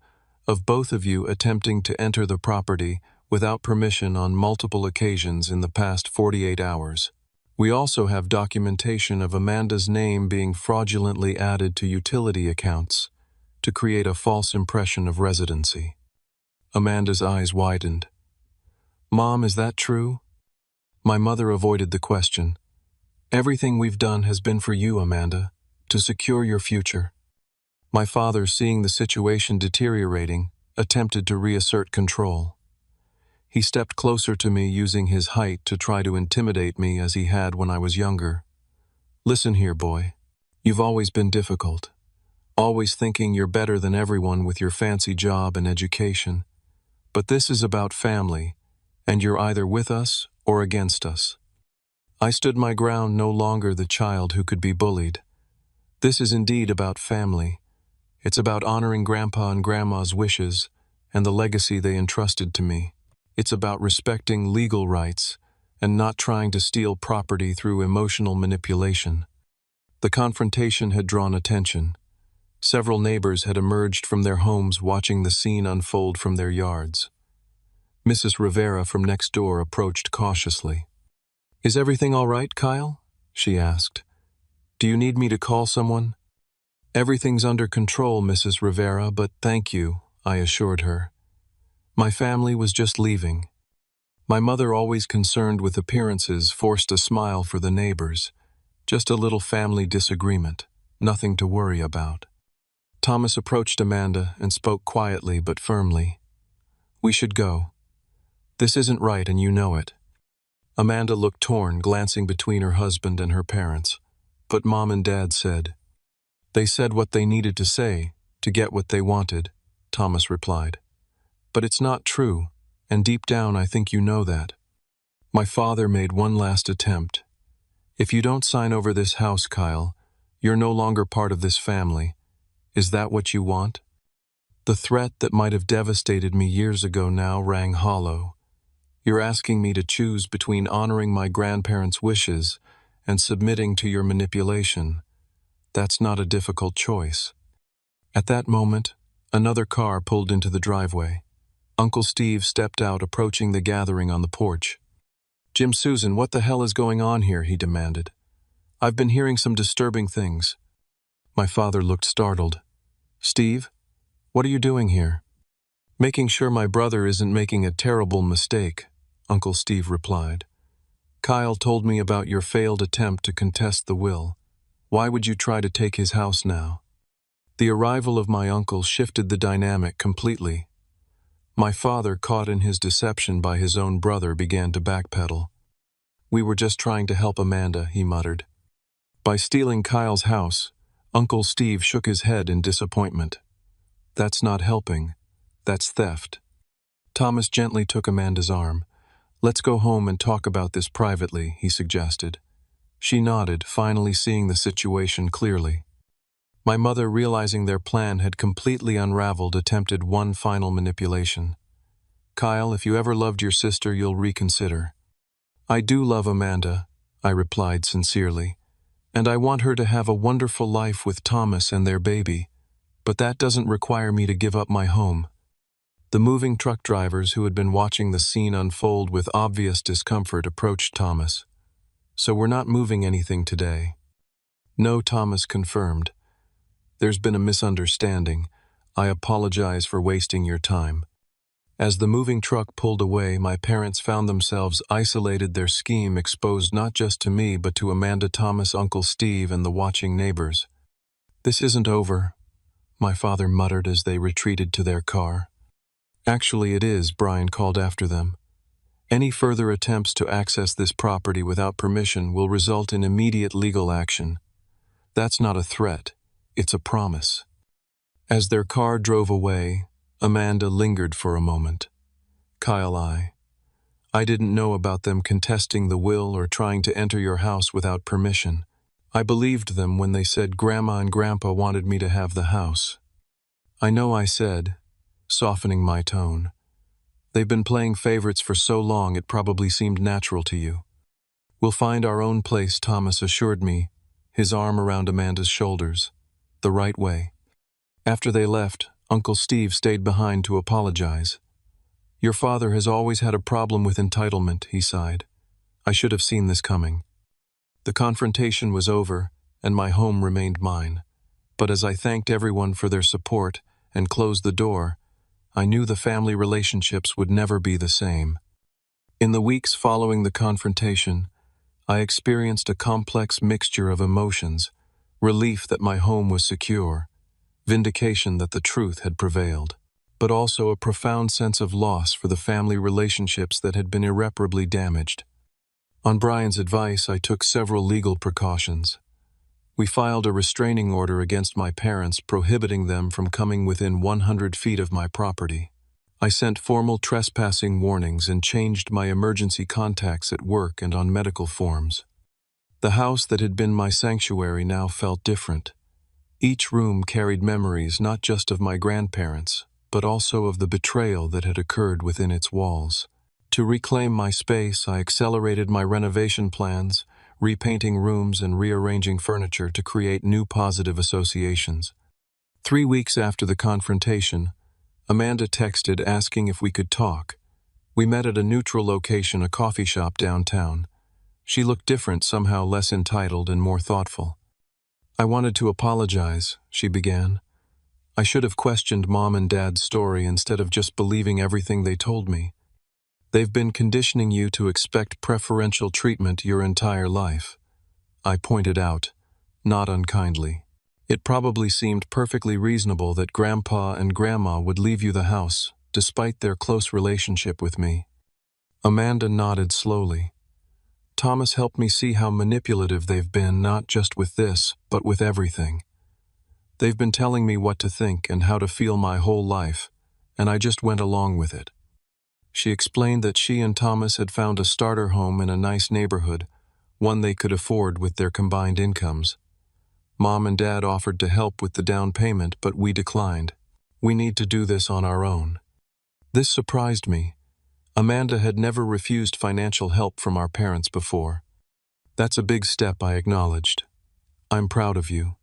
of both of you attempting to enter the property without permission on multiple occasions in the past 48 hours. We also have documentation of Amanda's name being fraudulently added to utility accounts to create a false impression of residency. Amanda's eyes widened. Mom, is that true? My mother avoided the question. Everything we've done has been for you, Amanda, to secure your future. My father, seeing the situation deteriorating, attempted to reassert control. He stepped closer to me, using his height to try to intimidate me as he had when I was younger. Listen here, boy. You've always been difficult. Always thinking you're better than everyone with your fancy job and education. But this is about family, and you're either with us or against us. I stood my ground, no longer the child who could be bullied. This is indeed about family. It's about honoring Grandpa and Grandma's wishes and the legacy they entrusted to me. It's about respecting legal rights and not trying to steal property through emotional manipulation. The confrontation had drawn attention. Several neighbors had emerged from their homes, watching the scene unfold from their yards. Mrs. Rivera from next door approached cautiously. Is everything all right, Kyle? She asked. Do you need me to call someone? Everything's under control, Mrs. Rivera, but thank you, I assured her. My family was just leaving. My mother, always concerned with appearances, forced a smile for the neighbors. Just a little family disagreement, nothing to worry about. Thomas approached Amanda and spoke quietly but firmly. We should go. This isn't right, and you know it. Amanda looked torn, glancing between her husband and her parents. But Mom and Dad said, They said what they needed to say to get what they wanted, Thomas replied. But it's not true, and deep down I think you know that. My father made one last attempt. If you don't sign over this house, Kyle, you're no longer part of this family. Is that what you want? The threat that might have devastated me years ago now rang hollow. You're asking me to choose between honoring my grandparents' wishes and submitting to your manipulation. That's not a difficult choice. At that moment, another car pulled into the driveway. Uncle Steve stepped out, approaching the gathering on the porch. "Jim, Susan, what the hell is going on here?" he demanded. "I've been hearing some disturbing things." My father looked startled. "Steve, what are you doing here?" "Making sure my brother isn't making a terrible mistake," Uncle Steve replied. "Kyle told me about your failed attempt to contest the will. Why would you try to take his house now?" The arrival of my uncle shifted the dynamic completely. My father, caught in his deception by his own brother, began to backpedal. "We were just trying to help Amanda," he muttered. By stealing Kyle's house, Uncle Steve shook his head in disappointment. "That's not helping. That's theft." Thomas gently took Amanda's arm. "Let's go home and talk about this privately," he suggested. She nodded, finally seeing the situation clearly. My mother, realizing their plan had completely unraveled, attempted one final manipulation. "Kyle, if you ever loved your sister, you'll reconsider." "I do love Amanda," I replied sincerely, "and I want her to have a wonderful life with Thomas and their baby, but that doesn't require me to give up my home." The moving truck drivers, who had been watching the scene unfold with obvious discomfort, approached Thomas. "So we're not moving anything today?" "No," Thomas confirmed. "There's been a misunderstanding. I apologize for wasting your time." As the moving truck pulled away, my parents found themselves isolated, their scheme exposed not just to me but to Amanda, Thomas, Uncle Steve, and the watching neighbors. "This isn't over," my father muttered as they retreated to their car. "Actually, it is," Brian called after them. "Any further attempts to access this property without permission will result in immediate legal action. That's not a threat, it's a promise." As their car drove away, Amanda lingered for a moment. "Kyle, I didn't know about them contesting the will or trying to enter your house without permission. I believed them when they said Grandma and Grandpa wanted me to have the house. I know," I said, softening my tone. "They've been playing favorites for so long it probably seemed natural to you." "We'll find our own place," Thomas assured me, his arm around Amanda's shoulders. "The right way." After they left, Uncle Steve stayed behind to apologize. "Your father has always had a problem with entitlement," he sighed. "I should have seen this coming." The confrontation was over, and my home remained mine. But as I thanked everyone for their support and closed the door, I knew the family relationships would never be the same. In the weeks following the confrontation, I experienced a complex mixture of emotions: relief that my home was secure, vindication that the truth had prevailed, but also a profound sense of loss for the family relationships that had been irreparably damaged. On Brian's advice, I took several legal precautions. We filed a restraining order against my parents, prohibiting them from coming within 100 feet of my property. I sent formal trespassing warnings and changed my emergency contacts at work and on medical forms. The house that had been my sanctuary now felt different. Each room carried memories not just of my grandparents, but also of the betrayal that had occurred within its walls. To reclaim my space, I accelerated my renovation plans, repainting rooms and rearranging furniture to create new positive associations. 3 weeks after the confrontation, Amanda texted asking if we could talk. We met at a neutral location, a coffee shop downtown. She looked different, somehow less entitled and more thoughtful. "I wanted to apologize," she began. "I should have questioned Mom and Dad's story instead of just believing everything they told me. They've been conditioning you to expect preferential treatment your entire life," I pointed out, not unkindly. "It probably seemed perfectly reasonable that Grandpa and Grandma would leave you the house, despite their close relationship with me." Amanda nodded slowly. "Thomas helped me see how manipulative they've been, not just with this, but with everything. They've been telling me what to think and how to feel my whole life, and I just went along with it. She explained that she and Thomas had found a starter home in a nice neighborhood, one they could afford with their combined incomes. Mom and Dad offered to help with the down payment, but we declined. We need to do this on our own. This surprised me. Amanda had never refused financial help from our parents before. That's a big step, I acknowledged. I'm proud of you.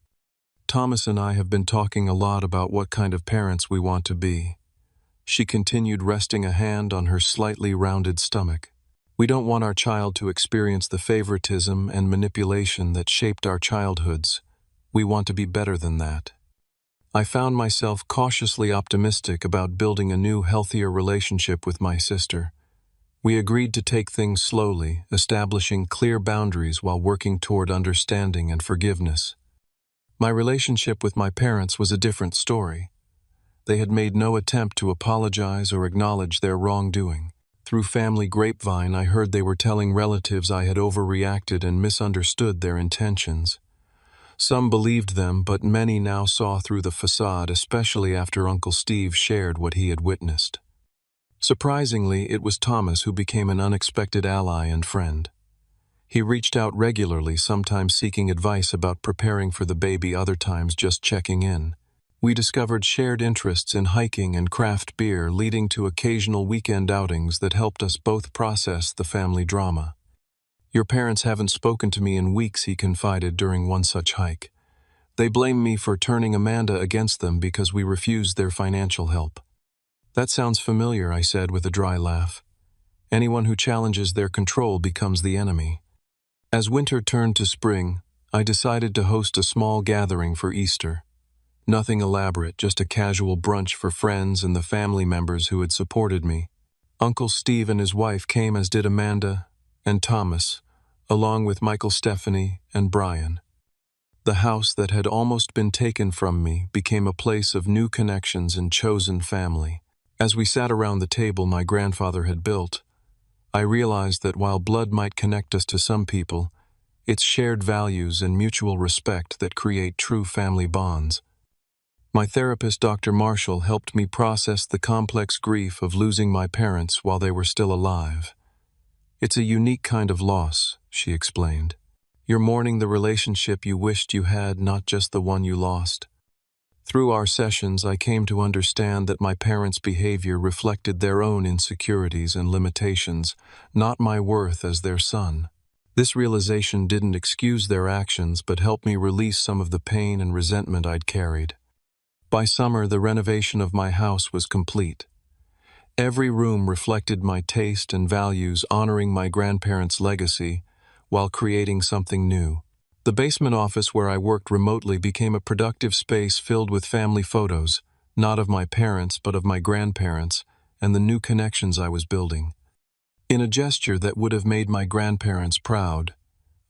Thomas and I have been talking a lot about what kind of parents we want to be. She continued, resting a hand on her slightly rounded stomach. We don't want our child to experience the favoritism and manipulation that shaped our childhoods. We want to be better than that. I found myself cautiously optimistic about building a new, healthier relationship with my sister. We agreed to take things slowly, establishing clear boundaries while working toward understanding and forgiveness. My relationship with my parents was a different story. They had made no attempt to apologize or acknowledge their wrongdoing. Through family grapevine, I heard they were telling relatives I had overreacted and misunderstood their intentions. Some believed them, but many now saw through the facade, especially after Uncle Steve shared what he had witnessed. Surprisingly, it was Thomas who became an unexpected ally and friend. He reached out regularly, sometimes seeking advice about preparing for the baby, other times just checking in. We discovered shared interests in hiking and craft beer, leading to occasional weekend outings that helped us both process the family drama. Your parents haven't spoken to me in weeks, he confided during one such hike. They blame me for turning Amanda against them because we refused their financial help. That sounds familiar, I said with a dry laugh. Anyone who challenges their control becomes the enemy. As winter turned to spring, I decided to host a small gathering for Easter. Nothing elaborate, just a casual brunch for friends and the family members who had supported me. Uncle Steve and his wife came, as did Amanda and Thomas, along with Michael, Stephanie, and Brian. The house that had almost been taken from me became a place of new connections and chosen family. As we sat around the table my grandfather had built, I realized that while blood might connect us to some people, it's shared values and mutual respect that create true family bonds. My therapist, Dr. Marshall, helped me process the complex grief of losing my parents while they were still alive. It's a unique kind of loss, she explained. You're mourning the relationship you wished you had, not just the one you lost. Through our sessions, I came to understand that my parents' behavior reflected their own insecurities and limitations, not my worth as their son. This realization didn't excuse their actions, but helped me release some of the pain and resentment I'd carried. By summer, the renovation of my house was complete. Every room reflected my taste and values, honoring my grandparents' legacy while creating something new. The basement office where I worked remotely became a productive space filled with family photos, not of my parents but of my grandparents and the new connections I was building. In a gesture that would have made my grandparents proud,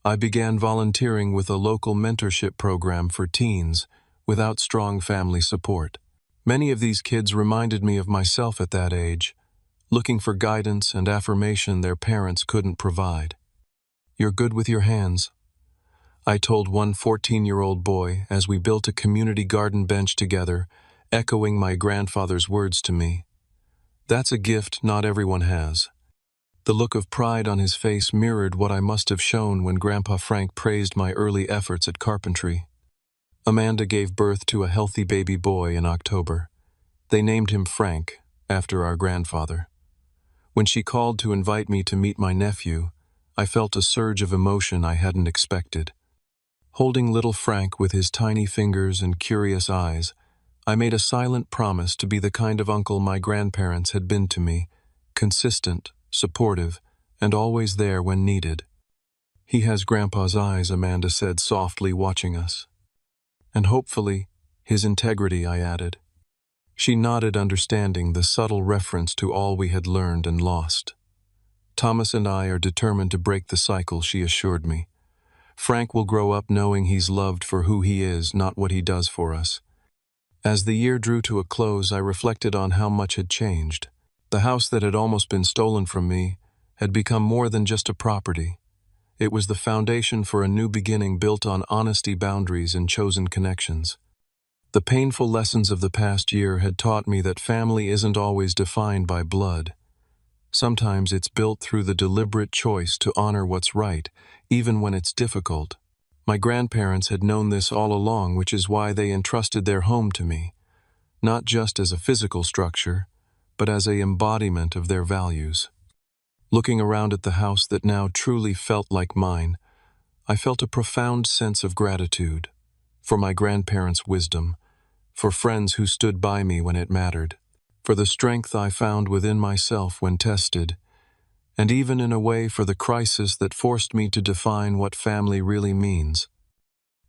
I began volunteering with a local mentorship program for teens without strong family support. Many of these kids reminded me of myself at that age, looking for guidance and affirmation their parents couldn't provide. "You're good with your hands," I told one 14-year-old boy as we built a community garden bench together, echoing my grandfather's words to me. That's a gift not everyone has. The look of pride on his face mirrored what I must have shown when Grandpa Frank praised my early efforts at carpentry. Amanda gave birth to a healthy baby boy in October. They named him Frank, after our grandfather. When she called to invite me to meet my nephew, I felt a surge of emotion I hadn't expected. Holding little Frank with his tiny fingers and curious eyes, I made a silent promise to be the kind of uncle my grandparents had been to me, consistent, supportive, and always there when needed. "He has Grandpa's eyes," Amanda said softly, watching us. "And hopefully, his integrity," I added. She nodded, understanding the subtle reference to all we had learned and lost. "Thomas and I are determined to break the cycle," she assured me. "Frank will grow up knowing he's loved for who he is, not what he does for us." As the year drew to a close, I reflected on how much had changed. The house that had almost been stolen from me had become more than just a property. It was the foundation for a new beginning built on honesty, boundaries, and chosen connections. The painful lessons of the past year had taught me that family isn't always defined by blood. Sometimes it's built through the deliberate choice to honor what's right, even when it's difficult. My grandparents had known this all along, which is why they entrusted their home to me, not just as a physical structure, but as an embodiment of their values. Looking around at the house that now truly felt like mine, I felt a profound sense of gratitude for my grandparents' wisdom, for friends who stood by me when it mattered, for the strength I found within myself when tested, and even in a way for the crisis that forced me to define what family really means.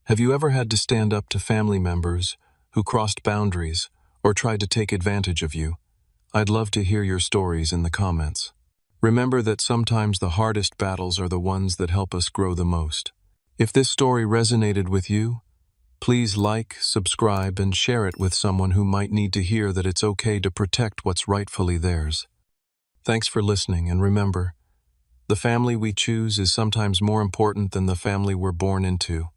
Have you ever had to stand up to family members who crossed boundaries or tried to take advantage of you? I'd love to hear your stories in the comments. Remember that sometimes the hardest battles are the ones that help us grow the most. If this story resonated with you, please like, subscribe, and share it with someone who might need to hear that it's okay to protect what's rightfully theirs. Thanks for listening, and remember, the family we choose is sometimes more important than the family we're born into.